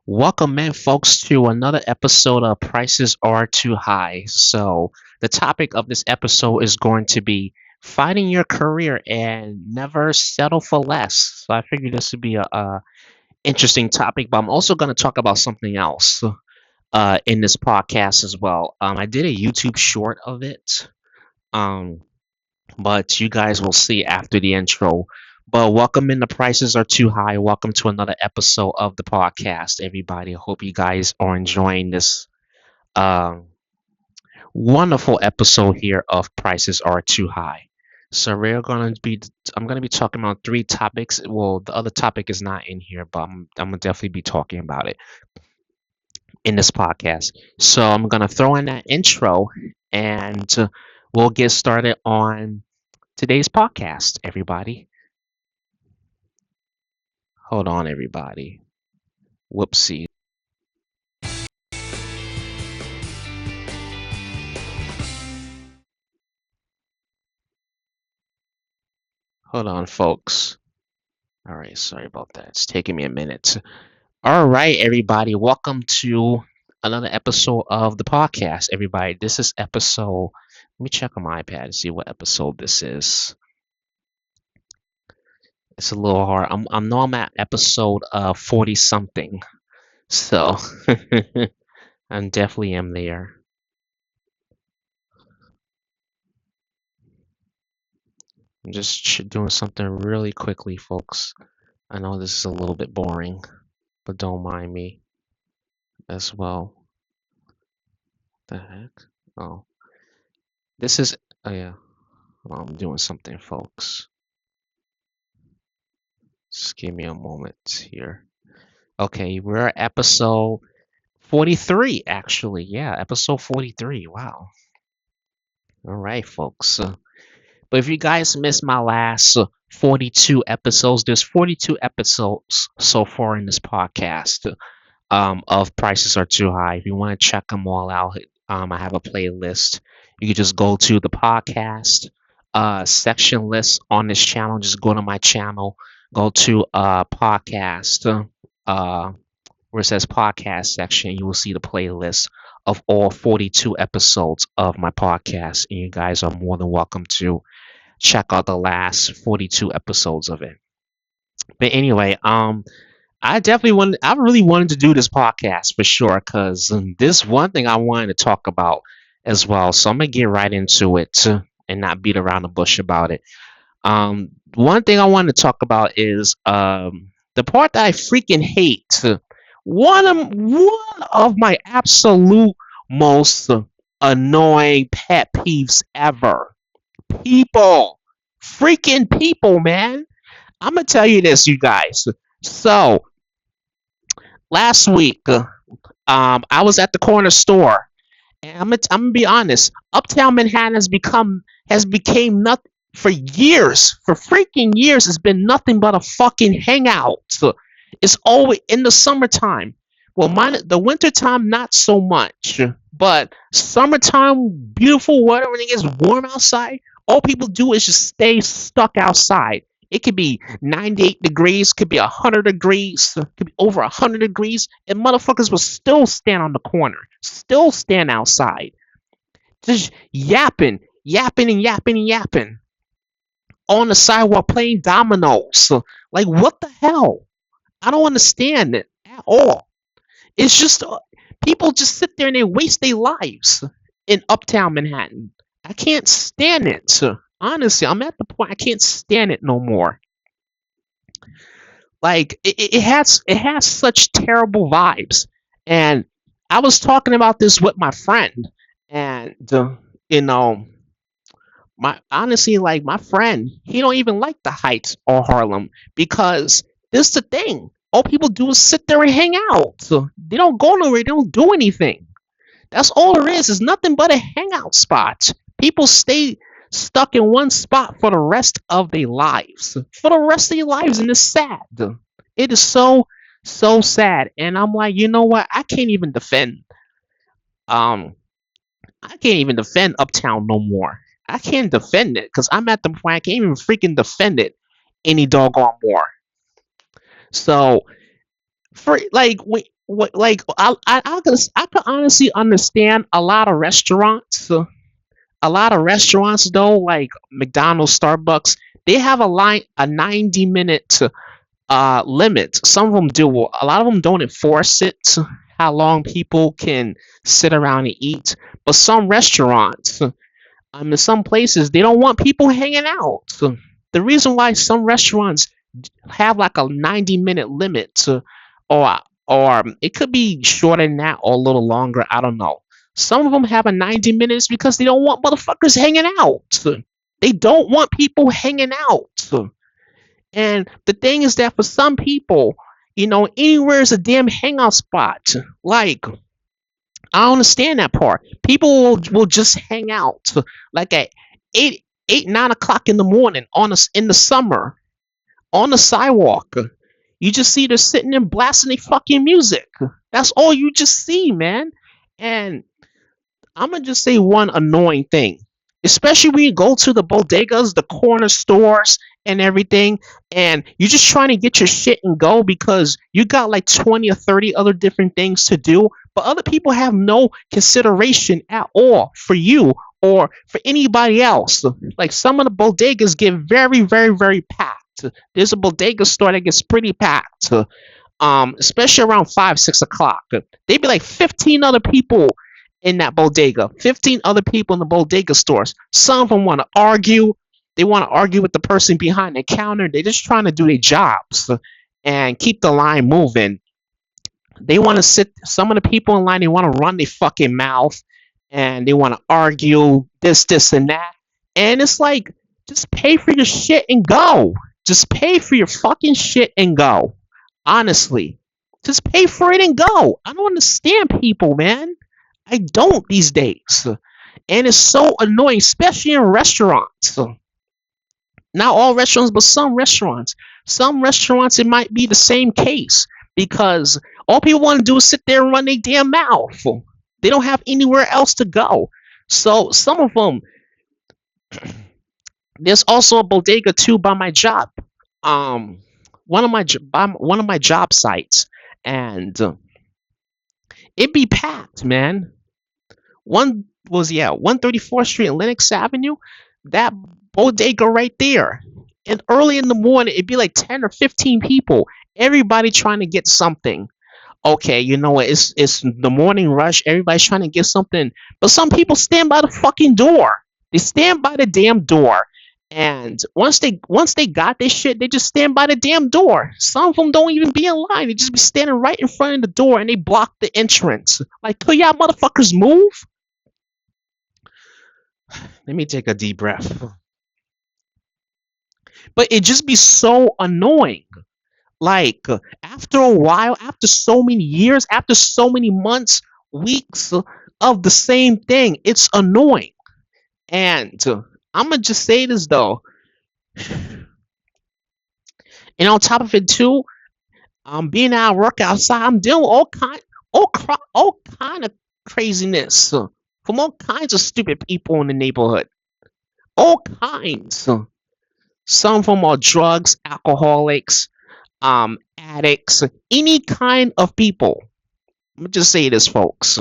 Welcome in, folks, to another episode of Prices Are Too High. So, the topic of this episode is going to be finding your career and never settle for less. So, I figured this would be a interesting topic, but I'm also going to talk about something else in this podcast as well. I did a YouTube short of it. Um, but you guys will see after the intro. But welcome in. The prices are too high. Welcome to another episode of the podcast, everybody. I hope you guys are enjoying this um, wonderful episode here of Prices Are Too High. So I'm gonna be talking about three topics. Well, the other topic is not in here, but I'm gonna definitely be talking about it in this podcast. So I'm gonna throw in that intro, and we'll get started on today's podcast, everybody. Hold on, everybody. Whoopsie. Hold on, folks. All right, sorry about that. It's taking me a minute. All right, everybody. Welcome to another episode of the podcast, everybody. This is episode. Let me check on my iPad and see what episode this is. It's a little hard. I know I'm at episode 40 something. So I definitely am there. I'm just doing something really quickly, folks. I know this is a little bit boring, but don't mind me as well. The heck? Oh, this is. Oh yeah, well, I'm doing something, folks. Just give me a moment here. Okay, we're at episode 43, actually. Yeah, episode 43. Wow. All right, folks. But if you guys missed my last 42 episodes, there's 42 episodes so far in this podcast of Prices Are Too High. If you want to check them all out, I have a playlist. You can just go to the podcast section list on this channel. Just go to my channel, go to podcast, where it says podcast section. You will see the playlist of all 42 episodes of my podcast. And you guys are more than welcome to check out the last 42 episodes of it. But anyway, I really wanted to do this podcast for sure because this one thing I wanted to talk about as well. So I'm gonna get right into it and not beat around the bush about it. One thing I wanted to talk about is the part that I freaking hate. One of my absolute most annoying pet peeves ever. People, freaking people, man. I'm gonna tell you this, you guys. So last week, I was at the corner store, and I'm gonna be honest. Uptown Manhattan has became nothing for years, for freaking years. It's been nothing but a fucking hangout. So it's always in the summertime. Well, the wintertime not so much, but summertime, beautiful weather when it gets warm outside. All people do is just stay stuck outside. It could be 98 degrees, could be 100 degrees, could be over 100 degrees, and motherfuckers will still stand on the corner, still stand outside, just yapping, yapping, and yapping, and yapping on the sidewalk playing dominoes. Like, what the hell? I don't understand it at all. It's just people just sit there and they waste their lives in Uptown Manhattan. I can't stand it. Honestly, I'm at the point I can't stand it no more. Like it has such terrible vibes. And I was talking about this with my friend, and you know, my honestly, like my friend, he don't even like the Heights or Harlem because this is the thing. All people do is sit there and hang out. So they don't go nowhere. They don't do anything. That's all there is. It's nothing but a hangout spot. People stay stuck in one spot for the rest of their lives. For the rest of their lives, and it's sad. It is so sad. And I'm like, you know what? Um I can't even defend Uptown no more. I can't defend it because I'm at the point I can't even freaking defend it any doggone more. So for like what like I could honestly understand a lot of restaurants. A lot of restaurants though, like McDonald's, Starbucks, they have a 90-minute limit. Some of them do. A lot of them don't enforce it. How long people can sit around and eat. But some restaurants, in some places, they don't want people hanging out. The reason why some restaurants have like a 90-minute limit, or it could be shorter than that or a little longer. I don't know. Some of them have a 90 minutes because they don't want motherfuckers hanging out. They don't want people hanging out. And the thing is that for some people, anywhere is a damn hangout spot. Like, I don't understand that part. People will just hang out like at 9 o'clock in the morning in the summer on the sidewalk. You just see they're sitting there blasting their fucking music. That's all you just see, man. And I'm gonna just say one annoying thing, especially when you go to the bodegas, the corner stores, and everything, and you're just trying to get your shit and go because you got like 20 or 30 other different things to do, but other people have no consideration at all for you or for anybody else. Like some of the bodegas get very, very, very packed. There's a bodega store that gets pretty packed. Especially around 5, 6 o'clock. There'd be like 15 other people in that bodega, 15 other people in the bodega stores. Some of them want to argue. They want to argue with the person behind the counter. They're just trying to do their jobs and keep the line moving. They want to sit, some of the people in line, they want to run their fucking mouth and they want to argue this, and that. And it's like, just pay for your shit and go. Just pay for your fucking shit and go. Honestly, just pay for it and go. I don't understand people, man. I don't these days. And it's so annoying, especially in restaurants. Not all restaurants, but some restaurants. Some restaurants, it might be the same case because all people want to do is sit there and run their damn mouth. They don't have anywhere else to go. So some of them, there's also a bodega too by my job. Um, one of my job sites, and it be packed, man. One was 134th Street and Lenox Avenue. That bodega right there. And early in the morning, it'd be like 10 or 15 people. Everybody trying to get something. Okay, you know what? It's the morning rush. Everybody's trying to get something. But some people stand by the fucking door. They stand by the damn door. And once they got this shit, they just stand by the damn door. Some of them don't even be in line. They just be standing right in front of the door and they block the entrance. Like, could y'all motherfuckers move? Let me take a deep breath. But it just be so annoying. Like after a while, after so many years, after so many months, weeks of the same thing, it's annoying. And I'm gonna just say this though, and on top of it too, being out of work outside, I'm dealing with all kind of craziness from all kinds of stupid people in the neighborhood. All kinds. Some of them are drugs, alcoholics, addicts, any kind of people. Let me just say this, folks.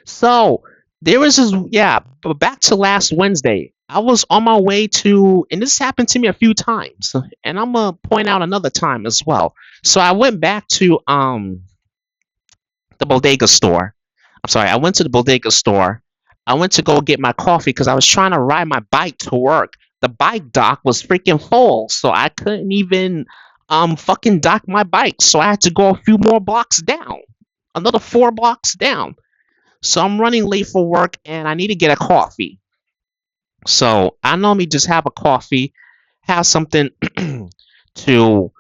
So there was this, yeah, but back to last Wednesday. I was on my way to, and this happened to me a few times, and I'm gonna point out another time as well. So I went back to the bodega store. I'm sorry, I went to the bodega store. I went to go get my coffee because I was trying to ride my bike to work. The bike dock was freaking full, so I couldn't even fucking dock my bike. So I had to go a few more blocks down, another 4 blocks down. So I'm running late for work and I need to get a coffee. So I normally just have a coffee, have something to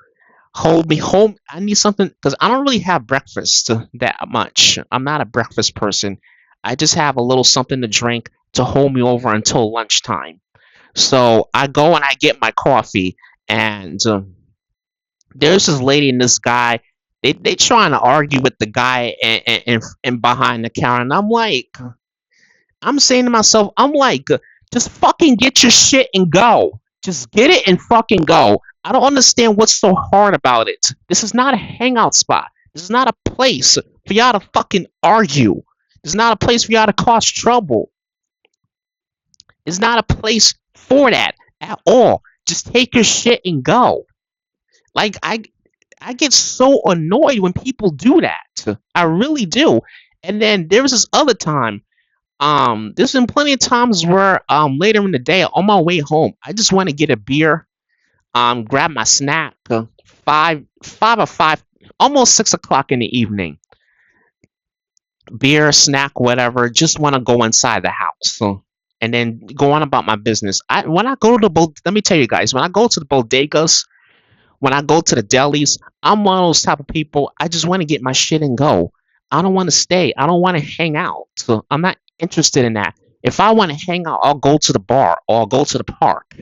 hold me home. I need something because I don't really have breakfast that much. I'm not a breakfast person. I just have a little something to drink to hold me over until lunchtime. So I go and I get my coffee, and there's this lady and this guy. They trying to argue with the guy and behind the counter, and I'm saying to myself, I'm like, just fucking get your shit and go. Just get it and fucking go. I don't understand what's so hard about it. This is not a hangout spot. This is not a place for y'all to fucking argue. This is not a place for y'all to cause trouble. It's not a place for that at all. Just take your shit and go. Like I get so annoyed when people do that. I really do. And then there was this other time. There's been plenty of times where later in the day on my way home, I just want to get a beer, grab my snack, five or five, almost 6 o'clock in the evening. Beer, snack, whatever. Just want to go inside the house. And then go on about my business. When I go to let me tell you guys, when I go to the bodegas, when I go to the delis, I'm one of those type of people. I just want to get my shit and go. I don't want to stay. I don't want to hang out. So I'm not interested in that. If I want to hang out, I'll go to the bar or I'll go to the park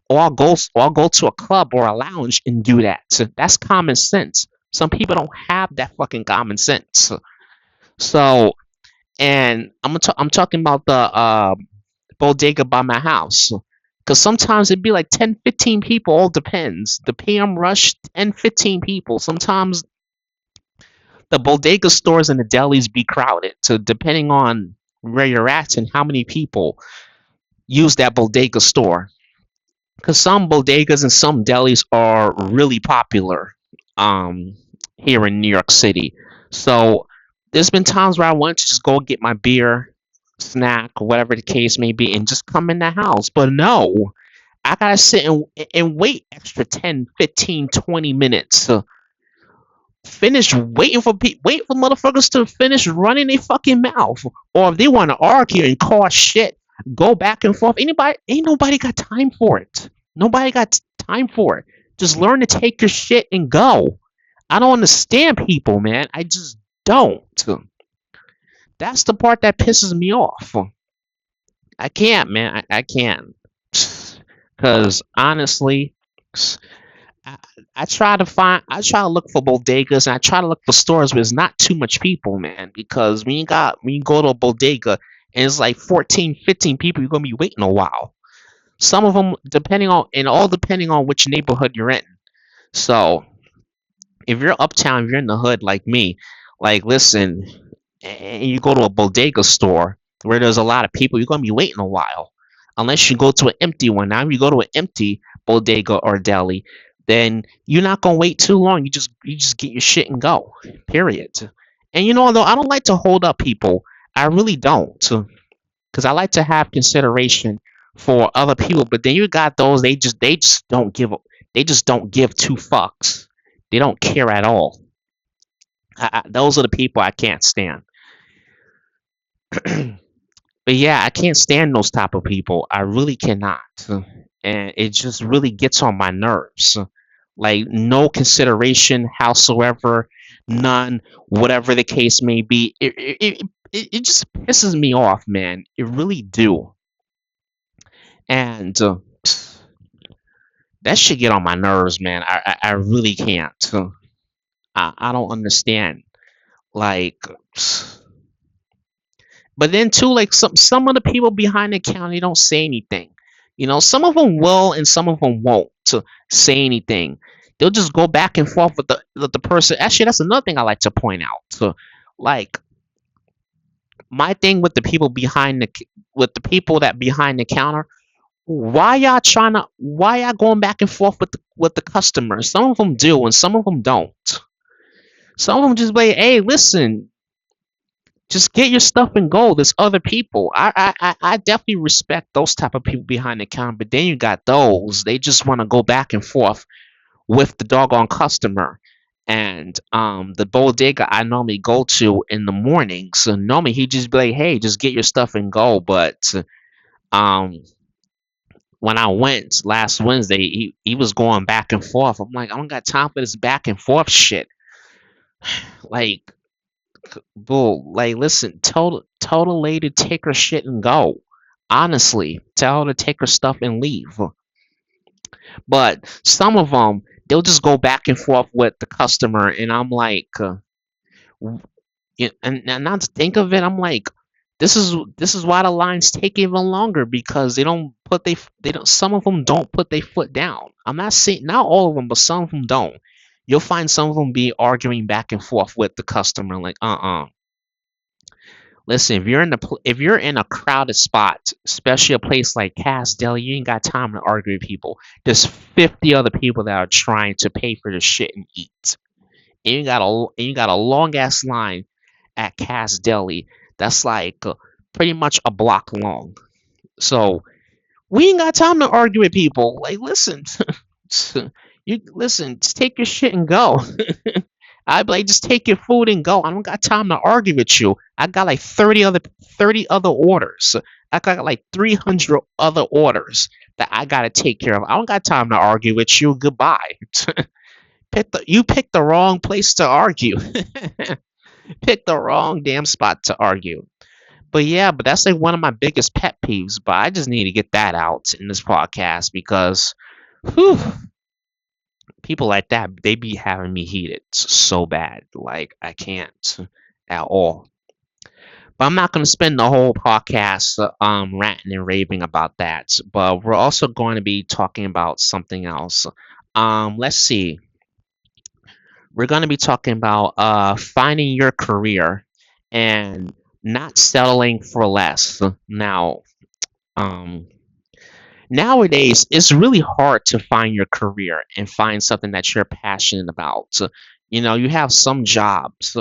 or I'll go to a club or a lounge and do that. So that's common sense. Some people don't have that fucking common sense. So, and I'm talking about the bodega by my house. Because sometimes it'd be like 10, 15 people, all depends. The PM rush, 10, 15 people. Sometimes the bodega stores and the delis be crowded. So depending on where you're at and how many people use that bodega store. Because some bodegas and some delis are really popular um, here in New York City. So there's been times where I want to just go get my beer, snack, whatever the case may be, and just come in the house. But no, I gotta sit and wait extra 10, 15, 20 minutes to finish wait for motherfuckers to finish running their fucking mouth. Or if they want to argue and cause shit, go back and forth. Ain't nobody got time for it. Nobody got time for it. Just learn to take your shit and go. I don't understand people, man. I just don't. That's the part that pisses me off. I can't, man. I can't. Because honestly, I, I try to look for bodegas and I try to look for stores where there's not too much people, man. Because when you go to a bodega and it's like 14, 15 people, you're gonna be waiting a while. Some of them, depending on which neighborhood you're in. So if you're uptown, if you're in the hood like me, like listen, and you go to a bodega store where there's a lot of people, you're gonna be waiting a while. Unless you go to an empty one. Now, if you go to an empty bodega or deli, then you're not gonna wait too long. You just get your shit and go. Period. And though I don't like to hold up people, I really don't, because I like to have consideration for other people. But then you got those they just don't give they just don't give two fucks. They don't care at all. Those are the people I can't stand. But yeah, I can't stand those type of people. I really cannot. And it just really gets on my nerves. Like no consideration, howsoever, none, whatever the case may be. It just pisses me off, man. It really do. And that should get on my nerves, man. I really can't. I don't understand. Like, but then too, like some of the people behind the counter don't say anything. Some of them will and some of them won't say anything. They'll just go back and forth with the person. Actually, that's another thing I like to point out. So, like my thing with the people with the people that behind the counter. Why y'all going back and forth with the customers? Some of them do and some of them don't. Some of them just like, hey, listen, just get your stuff and go. There's other people. I definitely respect those type of people behind the counter, but then you got those. They just want to go back and forth with the doggone customer. And the bodega I normally go to in the morning. So normally he just be like, hey, just get your stuff and go. But um when I went last Wednesday, he was going back and forth. I'm like, I don't got time for this back and forth shit. Like, bull. Like, listen, tell the lady to take her shit and go. Honestly, tell her to take her stuff and leave. But some of them, they'll just go back and forth with the customer, and I'm like, and not to think of it, I'm like, this is why the lines take even longer because they don't some of them don't put their foot down. I'm not saying not all of them, but some of them don't. You'll find some of them be arguing back and forth with the customer, like, listen, if you're in a crowded spot, especially a place like Cass Deli, you ain't got time to argue with people. There's 50 other people that are trying to pay for the shit and eat. And you got a long ass line at Cass Deli that's like pretty much a block long. So we ain't got time to argue with people. Like, listen, you listen, just take your shit and go. I'd be like, just take your food and go. I don't got time to argue with you. I got like 30 other orders. I got like 300 other orders that I gotta take care of. I don't got time to argue with you. Goodbye. You picked the wrong place to argue. Picked the wrong damn spot to argue. But yeah, but that's like one of my biggest pet peeves. But I just need to get that out in this podcast because, whew, people like that, they be having me heated so bad. Like I can't at all. But I'm not going to spend the whole podcast ranting and raving about that. But we're also going to be talking about something else. Let's see. We're going to be talking about finding your career and not settling for less. Now, um, nowadays, it's really hard to find your career and find something that you're passionate about. You know, you have some jobs,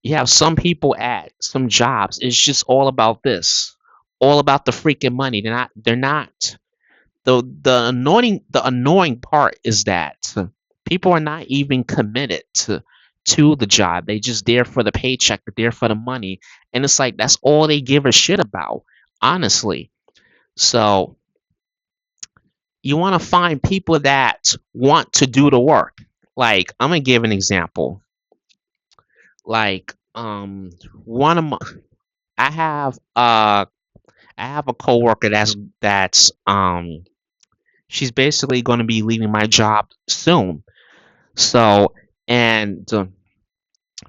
you have some people at some jobs. It's just all about this, all about the freaking money. They're not. The annoying part is that people are not even committed to the job. They just there for the paycheck, they're there for the money, and it's like that's all they give a shit about, honestly. So you want to find people that want to do the work. Like I'm gonna give an example. Like one of my I have I have a coworker that's she's basically going to be leaving my job soon. So and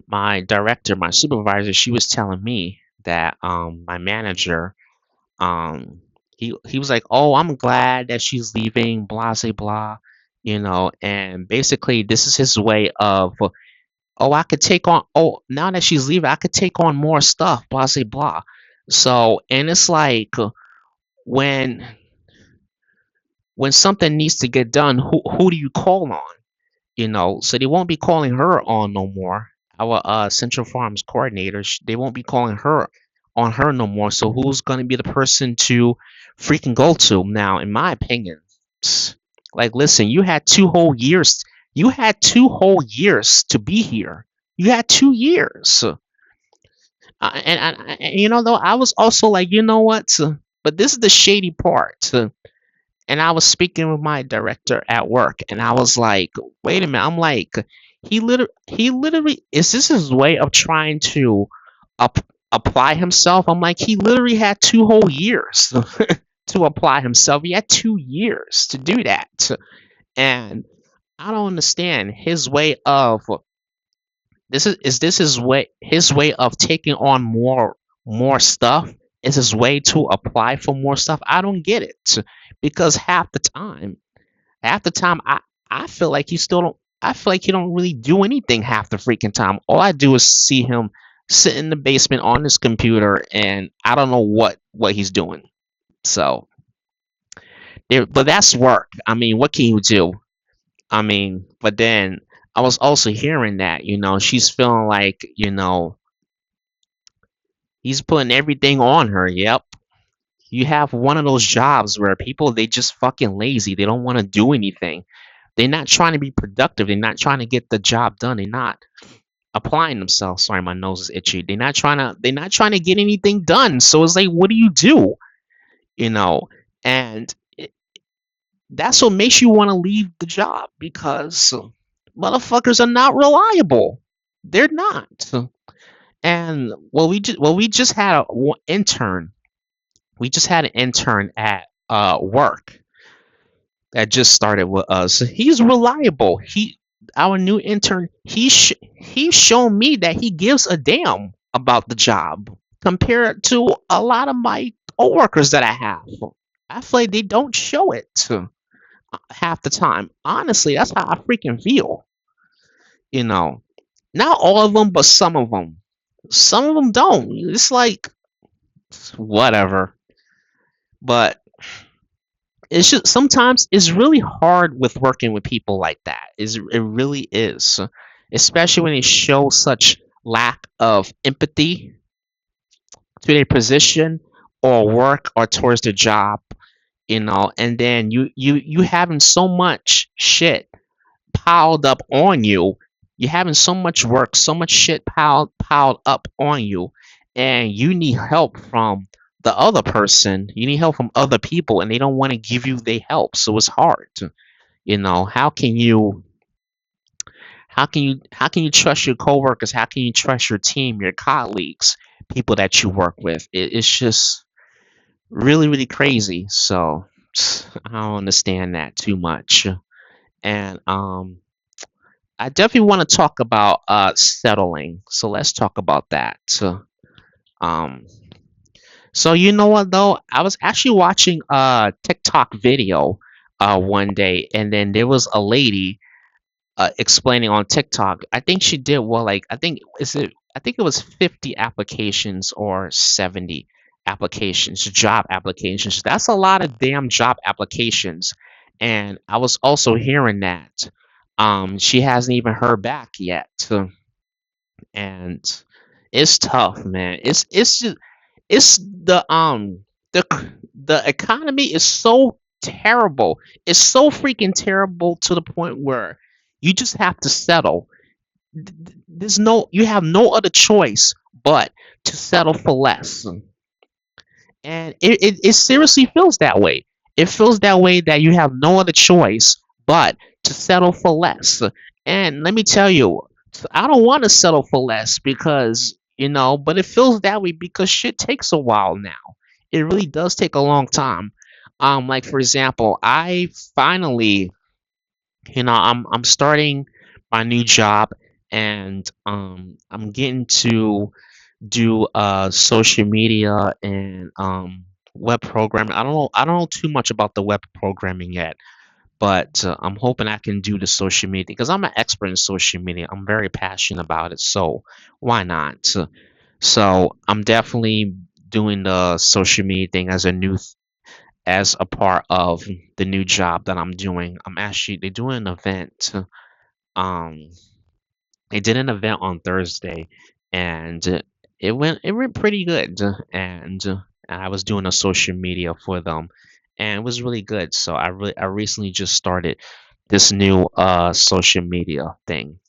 my director, my supervisor, she was telling me that my manager he was like, "Oh, I'm glad that she's leaving, blah blah blah," you know, and basically this is his way of, "Oh, I could take on, oh, now that she's leaving, I could take on more stuff, blah blah blah." So, and it's like when when something needs to get done, who do you call on? You know, so they won't be calling her on no more. Our Central Farms coordinator, they won't be calling her on her no more. So who's gonna be the person to freaking go to now? In my opinion, like, listen, you had 2 whole years. You had 2 whole years to be here. You had 2 years, and you know though I was also like, you know what? But this is the shady part. And I was speaking with my director at work, and I was like, "Wait a minute!" I'm like, he literally, is this his way of trying to apply himself?" I'm like, he literally had 2 whole years to apply himself. He had 2 years to do that, and I don't understand his way of is this his way of taking on more stuff? Is his way to apply for more stuff? I don't get it because half the time I feel like he still don't. I feel like he don't really do anything half the freaking time. All I do is see him sit in the basement on his computer, and I don't know what he's doing. So, but that's work. I mean, what can you do? I mean, but then I was also hearing that, you know, she's feeling like, you know, he's putting everything on her. Yep. You have one of those jobs where people, they just fucking lazy. They don't want to do anything. They're not trying to be productive. They're not trying to get the job done. They're not applying themselves. Sorry, my nose is itchy. They're not trying to get anything done. So it's like, what do you do? You know, and that's what makes you want to leave the job because motherfuckers are not reliable. They're not. And we just had an intern. We just had an intern at work that just started with us. He's reliable. Our new intern. He's shown me that he gives a damn about the job compared to a lot of my coworkers that I have. I feel like they don't show it half the time. Honestly, that's how I freaking feel. You know, not all of them, but some of them. Some of them don't. It's like whatever. But it's just sometimes it's really hard with working with people like that. It really is, especially when they show such lack of empathy to their position or work or towards the job. And then you having so much shit piled up on you. You're having so much work, so much shit piled up on you, and you need help from the other person. You need help from other people, and they don't want to give you their help. So it's hard. How can you trust your coworkers? How can you trust your team, your colleagues, people that you work with? It's just really, really crazy. So I don't understand that too much. And I definitely want to talk about settling. So let's talk about that. Um, so you know what though? I was actually watching a TikTok video one day, and then there was a lady explaining on TikTok. I think she did well. Like I think it was 50 applications or 70 applications, job applications. That's a lot of damn job applications. And I was also hearing that she hasn't even heard back yet. And it's tough, man. It's the the economy is so terrible. It's so freaking terrible to the point where you just have to settle. There's no you have no other choice but to settle for less. And it seriously feels that way. It feels that way that you have no other choice but to settle for less. And let me tell you, I don't want to settle for less because, but it feels that way because shit takes a while now. It really does take a long time. Like for example, I finally, I'm starting my new job, and I'm getting to do social media and web programming. I don't know too much about the web programming yet, but I'm hoping I can do the social media because I'm an expert in social media. I'm very passionate about it, so why not? So I'm definitely doing the social media thing as a part of the new job that I'm doing. They're doing an event. Um, they did an event on Thursday, and it went pretty good. And I was doing a social media for them, and it was really good. So I recently just started this new social media thing,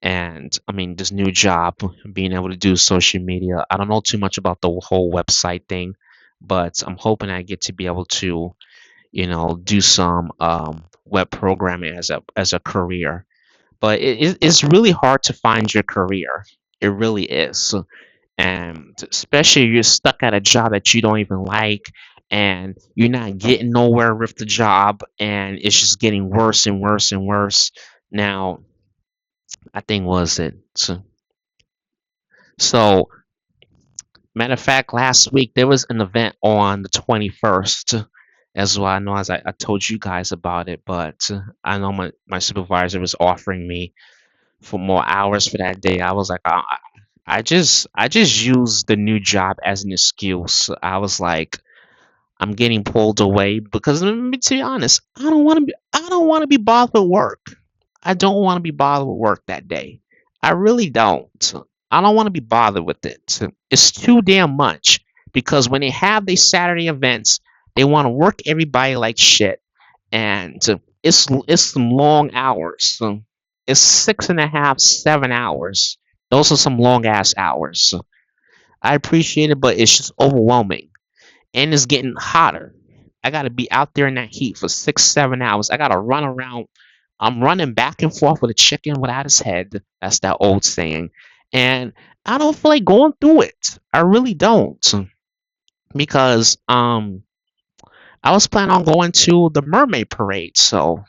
and I mean this new job, being able to do social media. I don't know too much about the whole website thing, but I'm hoping I get to be able to do some web programming as a career. But it's really hard to find your career. It really is. And especially if you're stuck at a job that you don't even like, and you're not getting nowhere with the job, and it's just getting worse and worse and worse. Now, I think was it. So matter of fact, last week there was an event on the 21st as well. I know as I told you guys about it, but I know my supervisor was offering me for more hours for that day. I was like, I just used the new job as an excuse. I was like, I'm getting pulled away because let me to be honest, I don't want to be bothered with work. I don't want to be bothered with work that day. I really don't. I don't want to be bothered with it. It's too damn much because when they have these Saturday events, they want to work everybody like shit, and it's some long hours. It's 6.5, 7 hours. Those are some long ass hours. I appreciate it, but it's just overwhelming, and it's getting hotter. I gotta be out there in that heat for 6, 7 hours. I gotta run around. I'm running back and forth with a chicken without his head. That's that old saying. And I don't feel like going through it. I really don't. Because I was planning on going to the mermaid parade, so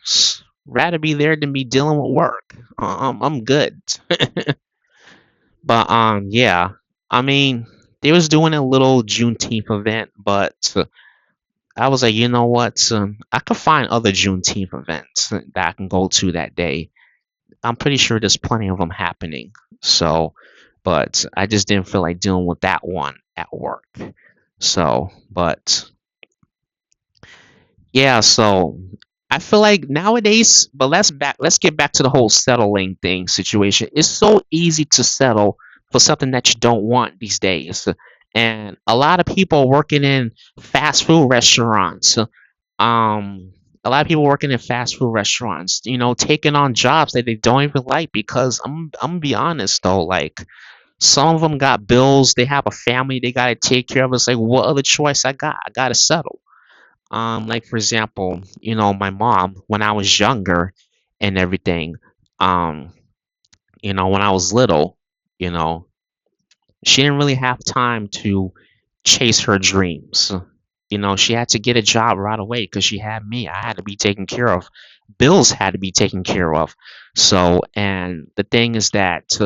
rather be there than be dealing with work. I'm good. But yeah. I mean, they was doing a little Juneteenth event, but I was like, you know what? I could find other Juneteenth events that I can go to that day. I'm pretty sure there's plenty of them happening. So, but I just didn't feel like dealing with that one at work. So, but yeah, so I feel like nowadays, but let's get back to the whole settling thing situation. It's so easy to settle for something that you don't want these days. And a lot of people working in fast food restaurants, a lot of people working in fast food restaurants, taking on jobs that they don't even like because I'm gonna be honest though, like some of them got bills, they have a family they gotta take care of. It's like what other choice I got? I gotta settle. Like for example, my mom when I was younger and everything, um, when I was little, you know, she didn't really have time to chase her dreams. She had to get a job right away because she had me. I had to be taken care of. Bills had to be taken care of. So, and the thing is that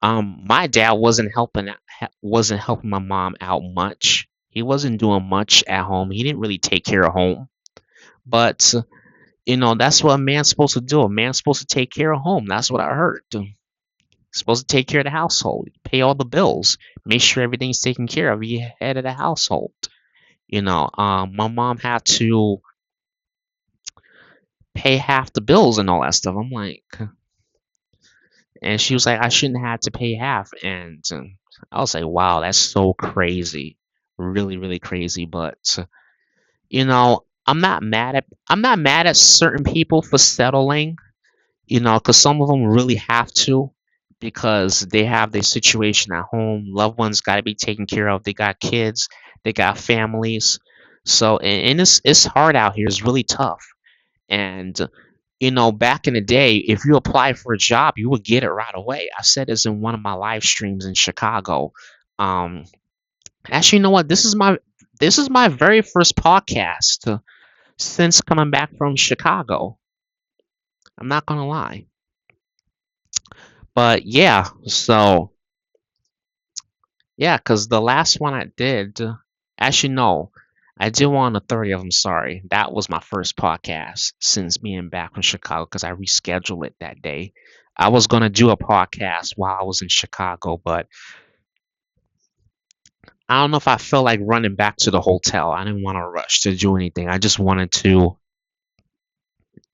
my dad wasn't helping my mom out much. He wasn't doing much at home. He didn't really take care of home. But that's what a man's supposed to do. A man's supposed to take care of home. That's what I heard. Supposed to take care of the household, pay all the bills, make sure everything's taken care of. You head of the household. My mom had to pay half the bills and all that stuff. I'm like, and she was like, I shouldn't have to pay half. And I was like, wow, that's so crazy, really, really crazy. But I'm not mad at certain people for settling. Because some of them really have to because they have their situation at home. Loved ones got to be taken care of. They got kids, they got families. So, and it's hard out here. It's really tough. And, back in the day, if you apply for a job, you would get it right away. I said this in one of my live streams in Chicago. Um, Actually, you know what? This is my very first podcast since coming back from Chicago. I'm not gonna lie. But yeah, so yeah, because the last one I did, actually no, I did one on the 30th. I'm sorry, that was my first podcast since being back from Chicago because I rescheduled it that day. I was gonna do a podcast while I was in Chicago, but I don't know if I felt like running back to the hotel. I didn't want to rush to do anything. I just wanted to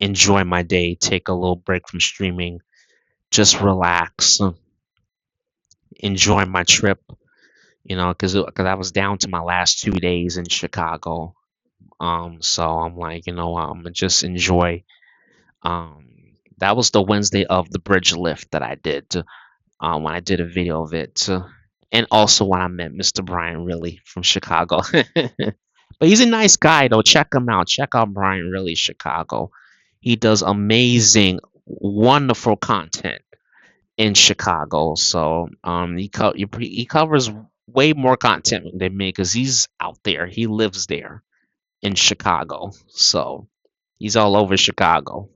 enjoy my day, take a little break from streaming, just relax, enjoy my trip. Because I was down to my last 2 days in Chicago. So I'm like, I'm gonna just enjoy. Um, that was the Wednesday of the bridge lift that I did. When I did a video of it, and also when I met Mr. Brian Riley from Chicago. But he's a nice guy though. Check him out. Check out Brian Riley Chicago. He does amazing, wonderful content in Chicago. So he covers way more content than me because he's out there. He lives there in Chicago. So he's all over Chicago.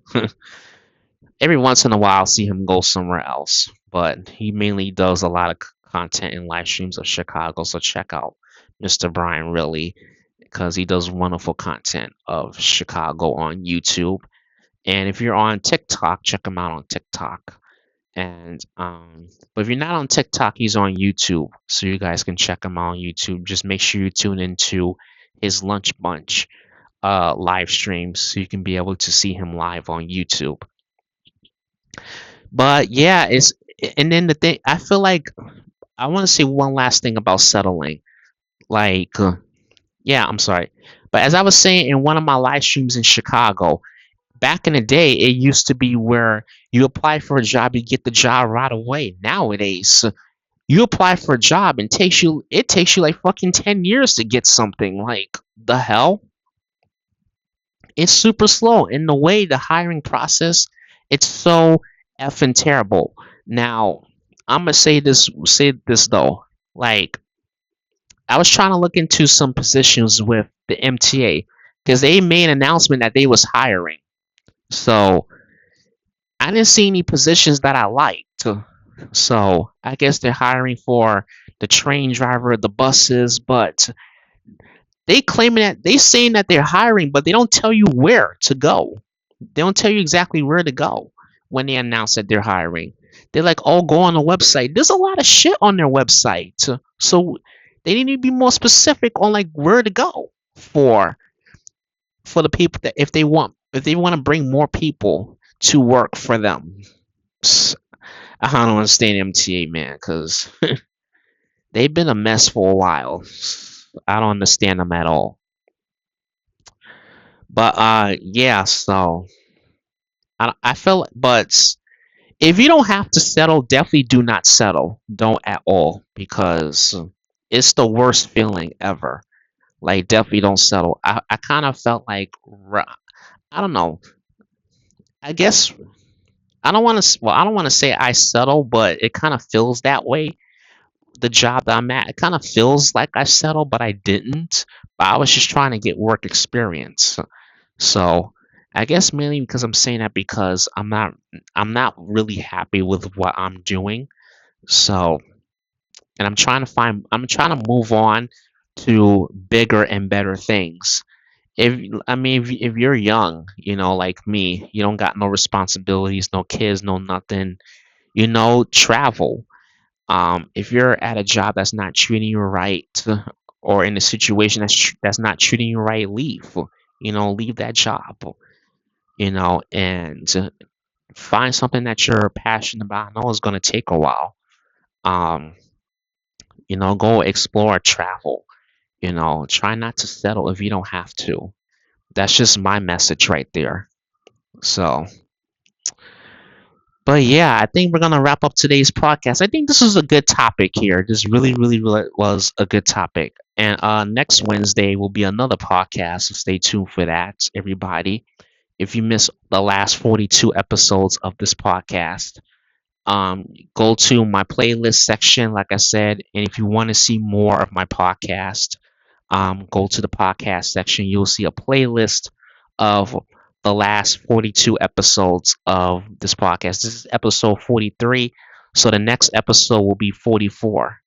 Every once in a while, I'll see him go somewhere else, but he mainly does a lot of content and live streams of Chicago. So check out Mr. Brian Riley because he does wonderful content of Chicago on YouTube. And if you're on TikTok, check him out on TikTok. And but if you're not on TikTok, he's on YouTube, so you guys can check him out on YouTube. Just make sure you tune into his Lunch Bunch live streams so you can be able to see him live on YouTube. But yeah, it's and then the thing I feel like I want to say one last thing about settling. Like, yeah, I'm sorry, but as I was saying in one of my live streams in Chicago, back in the day, it used to be where you apply for a job, you get the job right away. Nowadays, you apply for a job and it takes you like fucking 10 years to get something. Like the hell? It's super slow. In the way the hiring process, it's so effing terrible. Now, I'm gonna say this though. Like I was trying to look into some positions with the MTA because they made an announcement that they was hiring. So I didn't see any positions that I liked. So I guess they're hiring for the train driver, the buses, but they saying that they're hiring, but they don't tell you where to go. They don't tell you exactly where to go. when they announce that they're hiring. They're like, "Oh, go on the website." There's a lot of shit on their website, so they need to be more specific on like where to go for for the people that if they want to bring more people to work for them. I don't understand MTA, man, because they've been a mess for a while. I don't understand them at all. But yeah, so I feel, but if you don't have to settle, definitely do not settle. Don't at all, because it's the worst feeling ever. Like, definitely don't settle. I kind of felt like, I don't know. I guess I don't want to. Well, I don't want to say I settle, but it kind of feels that way. The job that I'm at, it kind of feels like I settled, but I didn't. But I was just trying to get work experience. So I guess mainly because I'm saying that because I'm not really happy with what I'm doing. So, and I'm trying to move on to bigger and better things. If you're young, like me, you don't got no responsibilities, no kids, no nothing, travel. If you're at a job that's not treating you right, or in a situation that's not treating you right, leave. Leave that job. And find something that you're passionate about. I know it's going to take a while. Um, go explore, travel. Try not to settle if you don't have to. That's just my message right there. So, but yeah, I think we're gonna wrap up today's podcast. I think this was a good topic here. This really, really, really was a good topic. And next Wednesday will be another podcast. So stay tuned for that, everybody. If you missed the last 42 episodes of this podcast, go to my playlist section, like I said. And if you want to see more of my podcast, go to the podcast section. You'll see a playlist of the last 42 episodes of this podcast. This is episode 43. So the next episode will be 44.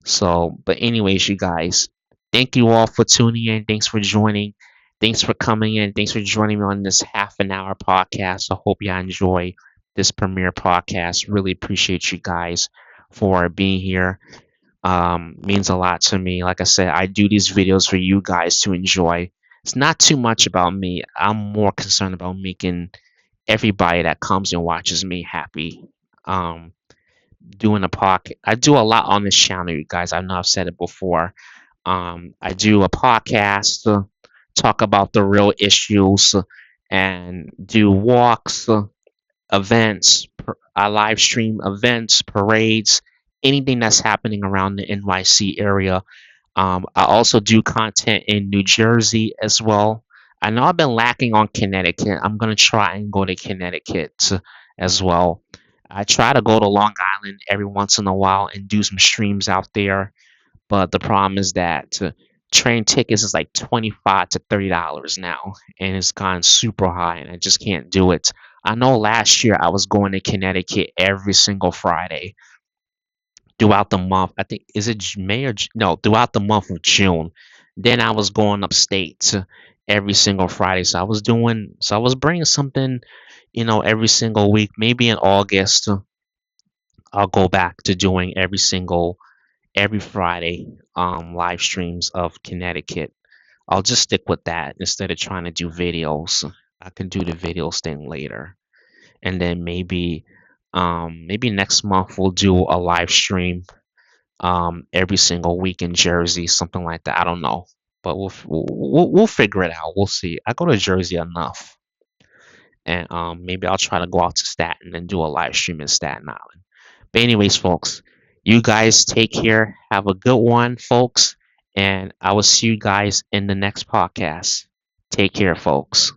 So, but anyways, you guys, thank you all for tuning in. Thanks for joining. Thanks for coming in. Thanks for joining me on this half an hour podcast. I hope you enjoy this premiere podcast. Really appreciate you guys for being here. Means a lot to me. Like I said, I do these videos for you guys to enjoy. It's not too much about me. I'm more concerned about making everybody that comes and watches me happy. Um, Doing a podcast, I do a lot on this channel, you guys. I know I've said it before. I do a podcast, talk about the real issues, and do walks, events. I live stream events, parades, anything that's happening around the NYC area. I also do content in New Jersey as well. I know I've been lacking on Connecticut. I'm gonna try and go to Connecticut as well. I try to go to Long Island every once in a while and do some streams out there, but the problem is that train tickets is like $25 to $30 now, and it's gone super high, and I just can't do it. I know last year I was going to Connecticut every single Friday throughout the month. I think is it May or no, throughout the month of June. Then I was going upstate every single Friday. So I was bringing something, every single week. Maybe in August I'll go back to doing every Friday live streams of Connecticut. I'll just stick with that instead of trying to do videos. I can do the videos thing later. And then maybe next month we'll do a live stream every single week in Jersey, something like that. I don't know, but we'll figure it out. We'll see. I go to Jersey enough, and maybe I'll try to go out to Staten and do a live stream in Staten Island. But anyways, folks, you guys take care. Have a good one, folks, and I will see you guys in the next podcast. Take care, folks.